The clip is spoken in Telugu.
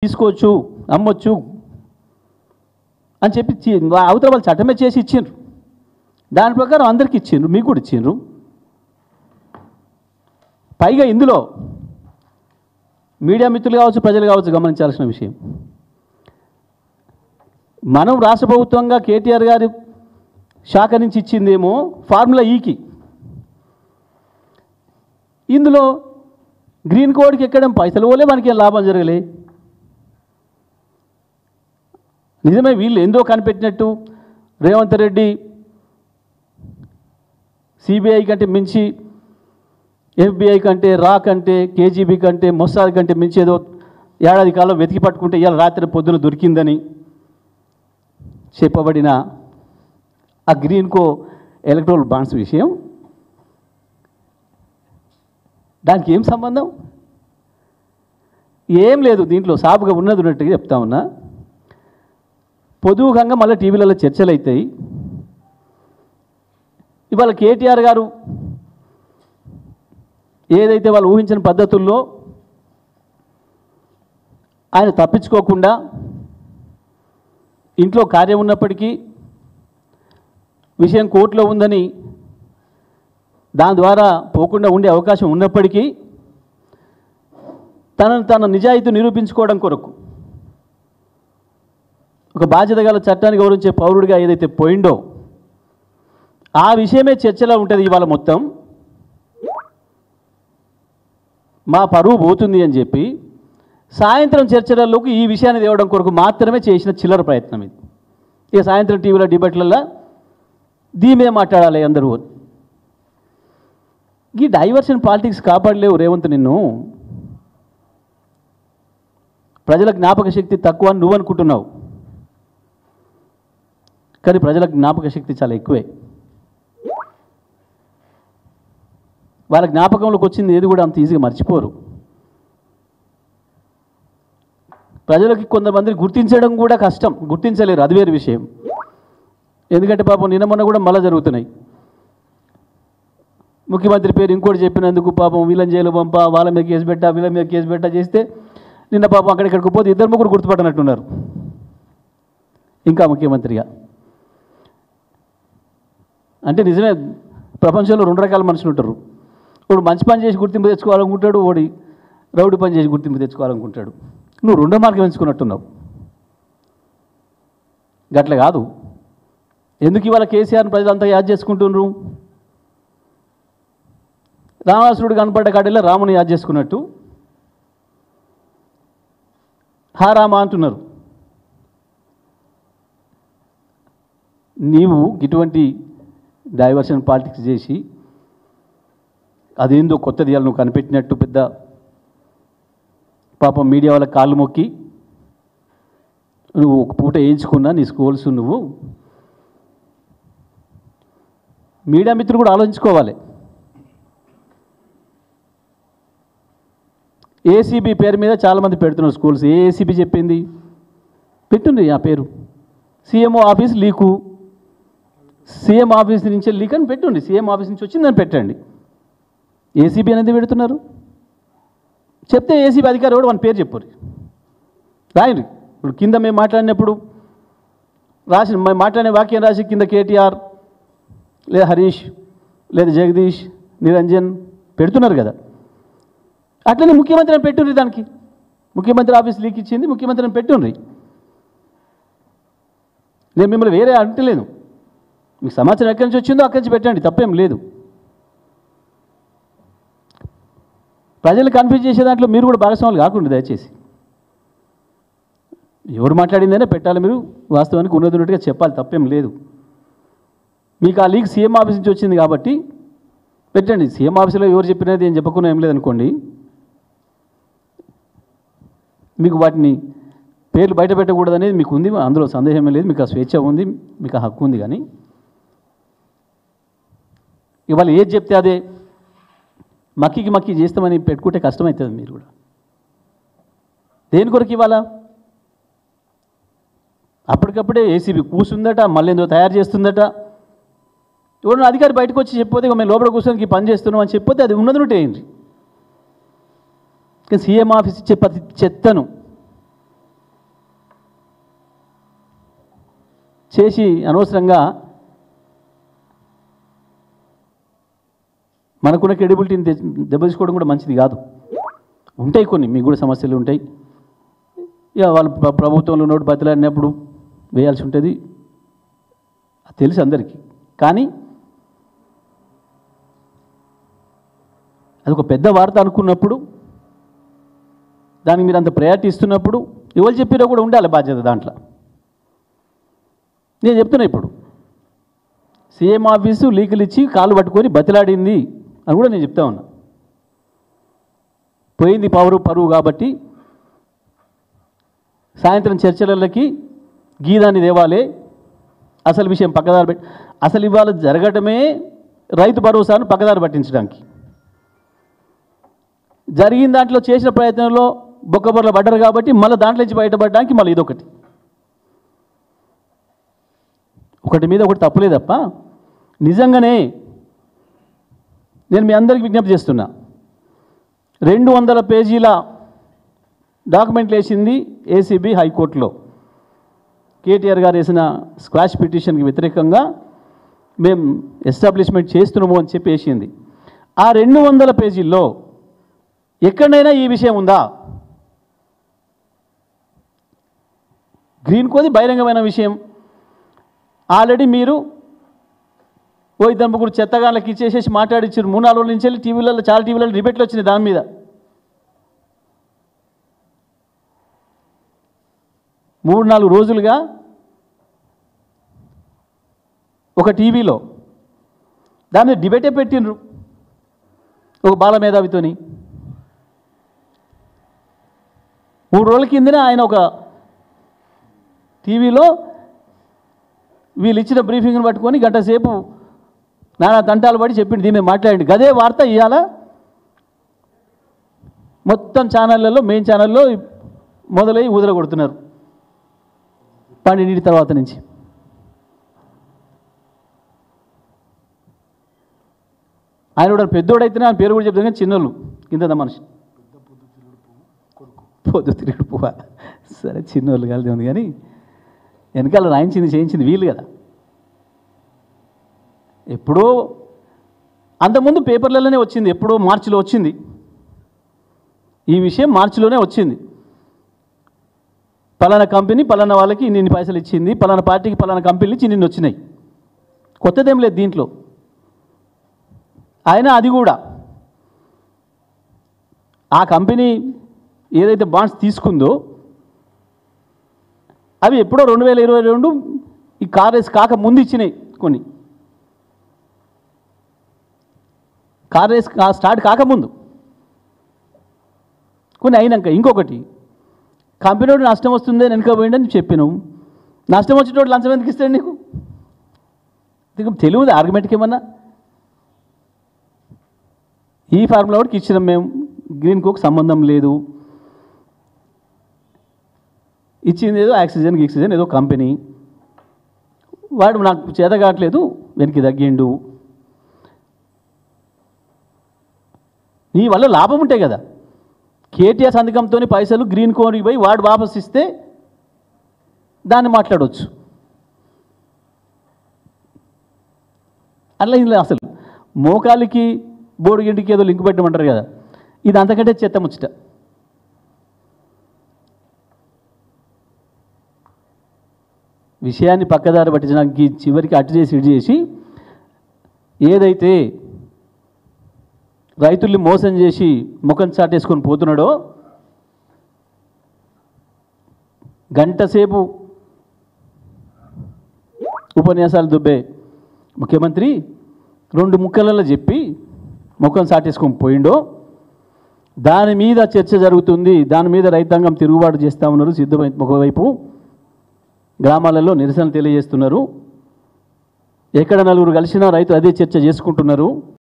తీసుకోవచ్చు, అమ్మొచ్చు అని చెప్పి అవతల వాళ్ళు చట్టమే చేసి ఇచ్చిండ్రు. దాని ప్రకారం అందరికి ఇచ్చిండ్రు, మీకు కూడా ఇచ్చిండ్రు. పైగా ఇందులో మీడియా మిత్రులు కావచ్చు, ప్రజలు కావచ్చు గమనించాల్సిన విషయం, మనం రాష్ట్ర ప్రభుత్వంగా కేటీఆర్ గారి శాఖ నుంచి ఇచ్చిందేమో ఫార్ములా ఈకి. ఇందులో గ్రీన్ కోడ్కి ఎక్కడం పైసలు పోలే, మనకి లాభం జరగలే. నిజమే, వీళ్ళు ఏందో కనిపెట్టినట్టు రేవంత్ రెడ్డి సిబిఐ కంటే మించి, ఎఫ్బిఐ కంటే, రా కంటే, కేజీబీ కంటే, మొస్సాద్ కంటే మించి ఏదో ఏడాది కాలం వెతికి పట్టుకుంటే ఇవాళ రాత్రి పొద్దున దొరికిందని చెప్పబడిన ఆ గ్రీన్కో ఎలక్ట్రల్ బాండ్స్ విషయం, దానికి ఏం సంబంధం? ఏం లేదు. దీంట్లో సాపుగా ఉన్నది ఉన్నట్టుగా చెప్తా ఉన్నా. పొదువుకంగా మళ్ళీ టీవీలలో చర్చలు అవుతాయి. ఇవాళ కేటీఆర్ గారు ఏదైతే వాళ్ళు ఊహించిన పద్ధతుల్లో ఆయన తప్పించుకోకుండా ఇంట్లో కార్యం ఉన్నప్పటికీ విషయం కోర్టులో ఉందని దాని ద్వారా పోకుండా ఉండే అవకాశం ఉన్నప్పటికీ తన నిజాయితీ నిరూపించుకోవడం కొరకు ఒక బాధ్యత గల చట్టాన్ని గౌరవించే పౌరుడిగా ఏదైతే పోయిండో ఆ విషయమే చర్చలో ఉంటుంది. ఇవాళ మొత్తం మా పరువు పోతుంది అని చెప్పి సాయంత్రం చర్చలలోకి ఈ విషయాన్ని తేవడం కొరకు మాత్రమే చేసిన చిల్లర ప్రయత్నం ఇది. ఇక సాయంత్రం టీవీలో డిబేట్లలో దీమే మాట్లాడాలి అందరూ. ఈ డైవర్షన్ పాలిటిక్స్ కాపాడలేవు రేవంత్. నిన్ను ప్రజల జ్ఞాపక శక్తి తక్కువ అని నువ్వు అనుకుంటున్నావు, కానీ ప్రజల జ్ఞాపక శక్తి చాలా ఎక్కువే. వాళ్ళ జ్ఞాపకంలోకి వచ్చింది ఏది కూడా అంత ఈజీగా మర్చిపోరు. ప్రజలకి కొంతమందిని గుర్తించడం కూడా కష్టం, గుర్తించలేరు, అది వేరే విషయం. ఎందుకంటే పాపం నిన్న మొన్న కూడా మళ్ళీ జరుగుతున్నాయి. ముఖ్యమంత్రి పేరు ఇంకోటి చెప్పినందుకు పాపం వీళ్ళని జైలు పంప, వాళ్ళ మీద కేసు పెట్టా, వీళ్ళ మీద కేసు పెట్టా చేస్తే నిన్న పాపం అక్కడిక్కడికి పోతే 2-3 గుర్తుపట్టనట్టున్నారు ఇంకా ముఖ్యమంత్రిగా. అంటే నిజమే, ప్రపంచంలో 2 రకాల మనుషులు ఉంటారు. వాడు మంచి పని చేసి గుర్తింపు తెచ్చుకోవాలనుకుంటాడు, వాడి రౌడీ పని చేసి గుర్తింపు తెచ్చుకోవాలనుకుంటాడు. నువ్వు 2వ మార్గం ఎంచుకున్నట్టున్నావు. గట్ల కాదు. ఎందుకు ఇవాళ కేసీఆర్ని ప్రజలంతా యాద్ చేసుకుంటున్నారు? రావణాసురుడు కనపడ్డ కాడల్లో రాముని యాద్ చేసుకున్నట్టు హా రామ అంటున్నారు. నీవు ఇటువంటి డైవర్షన్ పాలిటిక్స్ చేసి అదేందో కొత్తది ఇవాళ నువ్వు కనిపెట్టినట్టు పెద్ద పాపం మీడియా వాళ్ళ కాళ్ళు మొక్కి నువ్వు ఒక పూట వేయించుకున్నా నీ స్కూల్స్. నువ్వు మీడియా మిత్రులు కూడా ఆలోచించుకోవాలి. ఏసీబీ పేరు మీద చాలామంది పెడుతున్నారు స్కూల్స్. ఏ ఏసీబీ చెప్పింది? పెట్టుంది ఆ పేరు. CMO office leak, CM office నుంచి లీక్ అని పెట్టుండి, సీఎం ఆఫీస్ నుంచి వచ్చిందని పెట్టండి. ఏసీబీ అనేది పెడుతున్నారు. చెప్తే ఏసీబీ అధికారి కూడా మన పేరు చెప్పరు, రాయండి. ఇప్పుడు కింద మేము మాట్లాడినప్పుడు మేము మాట్లాడిన వాక్యం రాసి కింద కేటీఆర్ లేదా హరీష్ లేదా జగదీష్, నిరంజన్ పెడుతున్నారు కదా. అట్లనే ముఖ్యమంత్రిని పెట్టుండ్రి, దానికి ముఖ్యమంత్రి ఆఫీస్ లీక్ ఇచ్చింది, ముఖ్యమంత్రిని పెట్టుండ్రి. నేను మిమ్మల్ని వేరే అంటలేను. మీకు సమాచారం ఎక్కడి నుంచి వచ్చిందో అక్కడి నుంచి పెట్టండి, తప్పేం లేదు. ప్రజలు కన్ఫ్యూజ్ చేసే దాంట్లో మీరు కూడా భాగస్వాములు కాకుండా దయచేసి. ఎవరు మాట్లాడిందనే పెట్టాలి, మీరు వాస్తవానికి ఉన్నట్టుగా చెప్పాలి, తప్పేం లేదు. మీకు ఆ లీక్ సీఎం ఆఫీస్ నుంచి వచ్చింది కాబట్టి పెట్టండి. సీఎం ఆఫీసులో ఎవరు చెప్పినది ఏం చెప్పకుండా ఏం లేదనుకోండి, మీకు వాటిని పేర్లు బయట పెట్టకూడదు అనేది మీకు ఉంది, అందులో సందేహమే లేదు. మీకు ఆ స్వేచ్ఛ ఉంది, మీకు ఆ హక్కు ఉంది. కానీ ఇవాళ ఏది చెప్తే అదే మక్కి చేస్తామని పెట్టుకుంటే కష్టమవుతుంది. మీరు కూడా దేని కొరకు ఇవాళ అప్పటికప్పుడే ఏసీబీ కూర్చుందట, మళ్ళీ ఏందో తయారు చేస్తుందట. ఎవరు అధికారి బయటకు వచ్చి చెప్పితే మేము లోపల కూర్చొని పని చేస్తున్నాం అని చెప్పితే అది ఉన్నది ఏంటి? కానీ సీఎం ఆఫీస్ ఇచ్చే ప్రతి చెత్తను చేసి అనవసరంగా మనకున్న క్రెడిబిలిటీని దెబ్బతీసుకోవడం కూడా మంచిది కాదు. ఉంటాయి కొన్ని మీకు కూడా సమస్యలు ఉంటాయి. ఇక వాళ్ళు ప్రభుత్వంలో నోటు బతిలాడినప్పుడు వేయాల్సి ఉంటుంది, తెలుసు అందరికీ. కానీ అదొక పెద్ద వార్త అనుకున్నప్పుడు, దానికి మీరు అంత ప్రయారిటీ ఇస్తున్నప్పుడు ఎవరు చెప్పినా కూడా ఉండాలి బాధ్యత దాంట్లో. నేను చెప్తున్నా, ఇప్పుడు సీఎం ఆఫీసు లీకులు ఇచ్చి కాళ్ళు పట్టుకొని బతిలాడింది అని కూడా నేను చెప్తా ఉన్నా. పోయింది పరువు కాబట్టి సాయంత్రం చర్చలకి గీదాన్ని దేవాలే, అసలు విషయం పక్కదారి పెట్టి, అసలు ఇవాళ జరగటమే రైతు భరోసాను పక్కదారి పట్టించడానికి. జరిగిన దాంట్లో చేసిన ప్రయత్నంలో బొక్కబొర్ల పడ్డారు కాబట్టి మళ్ళీ దాంట్లో నుంచి బయటపడడానికి మళ్ళీ ఇదొకటి. ఒకటి మీద ఒకటి తప్పులే తప్ప నిజంగానే నేను మీ అందరికీ విజ్ఞప్తి చేస్తున్నా. 200 పేజీల డాక్యుమెంట్లు వేసింది ఏసీబీ హైకోర్టులో. కేటీఆర్ గారు వేసిన స్క్వాష్ పిటిషన్కి వ్యతిరేకంగా మేము ఎస్టాబ్లిష్మెంట్ చేస్తున్నాము అని చెప్పి వేసింది. ఆ 200 పేజీల్లో ఎక్కడైనా ఈ విషయం ఉందా? గ్రీన్ కోది బహిరంగమైన విషయం. ఆల్రెడీ మీరు ఓ ఇద్దరు ముగ్గురు చెత్తగాళ్ళకి ఇచ్చేసేసి మాట్లాడిచ్చారు. 3-4 రోజుల నుంచి వెళ్ళి టీవీలలో, చాలా టీవీలలో డిబేట్లు వచ్చినాయి దాని మీద. 3-4 రోజులుగా ఒక టీవీలో దాని మీద డిబేటే పెట్టిండ్రు ఒక బాల మేధావితోని. 3 రోజుల కిందనే ఆయన ఒక టీవీలో వీళ్ళు ఇచ్చిన బ్రీఫింగ్ని పట్టుకొని గంట సేపు నానా తంటాలు పడి చెప్పింది, దీని మీద మాట్లాడండి. గదే వార్త ఇవాళ మొత్తం ఛానళ్ళలో, మెయిన్ ఛానల్లో మొదలై ఊదల కొడుతున్నారు 12 తర్వాత నుంచి. ఆయన కూడా పెద్దోడైతేనే ఆయన పేరు కూడా చెప్తాను, కానీ చిన్నోళ్ళు కింద మనిషి పొద్దు తిరుగుడు పువ్వ. సరే చిన్నోళ్ళు కలిసి ఉంది, కానీ వెనకాల రాయించింది చేయించింది వీళ్ళు కదా. ఎప్పుడో అంతకుముందు పేపర్లలోనే వచ్చింది, ఎప్పుడో మార్చిలో వచ్చింది ఈ విషయం. మార్చిలోనే వచ్చింది, పలానా కంపెనీ పలానా వాళ్ళకి ఇన్ని పైసలు ఇచ్చింది, పలానా పార్టీకి పలానా కంపెనీలు ఇచ్చి నిన్ను వచ్చినాయి. కొత్తదేం లేదు దీంట్లో. అయినా అది కూడా ఆ కంపెనీ ఏదైతే బాండ్స్ తీసుకుందో అవి ఎప్పుడో 2022 ఈ కార్ రేస్ కాక ముందు ఇచ్చినాయి కొన్ని. కార్ రేస్ స్టార్ట్ కాకముందు కొన్ని అయినాక. ఇంకొకటి, కంపెనీ నష్టం వస్తుంది అని వెనుక పోయిందని చెప్పినావు. నష్టం వచ్చేటోడు లంచం ఎందుకు ఇస్తాడు నీకు? తెలియదు ఆర్గ్యుమెంట్కి ఏమన్నా. ఈ ఫార్ములా వాడికి ఇచ్చినాం మేము, గ్రీన్ కోకి సంబంధం లేదు. ఇచ్చింది ఏదో ఆక్సిజన్ ఏదో కంపెనీ, వాడు నాకు చేత కావట్లేదు వెనక్కి తగ్గిండు. నీ వల్ల లాభం ఉంటాయి కదా. కేటీఆర్ సంతకంతో పైసలు గ్రీన్ కోనికి పోయి వాడు వాపస్ ఇస్తే దాన్ని మాట్లాడవచ్చు. అట్లా ఇందులో అసలు మోకాలికి బోడిగింటికి ఏదో లింక్ పెట్టమంటారు కదా, ఇది అంతకంటే చెత్త ముచ్చట. విషయాన్ని పక్కదారి పట్టించడానికి చివరికి అటు చేసి ఇటు చేసి ఏదైతే రైతుల్ని మోసం చేసి ముఖం చాటేసుకొని పోతున్నాడో, గంట సేపు ఉపన్యాసాలు దుబ్బే ముఖ్యమంత్రి 2 ముక్కలలో చెప్పి ముఖం చాటేసుకొని పోయిండో, దాని మీద చర్చ జరుగుతుంది. దాని మీద రైతాంగం తిరుగుబాటు చేస్తూ ఉన్నారు. ఒకవైపు గ్రామాలలో నిరసన తెలియజేస్తున్నారు. ఎక్కడ నలుగురు కలిసినా రైతు అదే చర్చ చేసుకుంటున్నారు.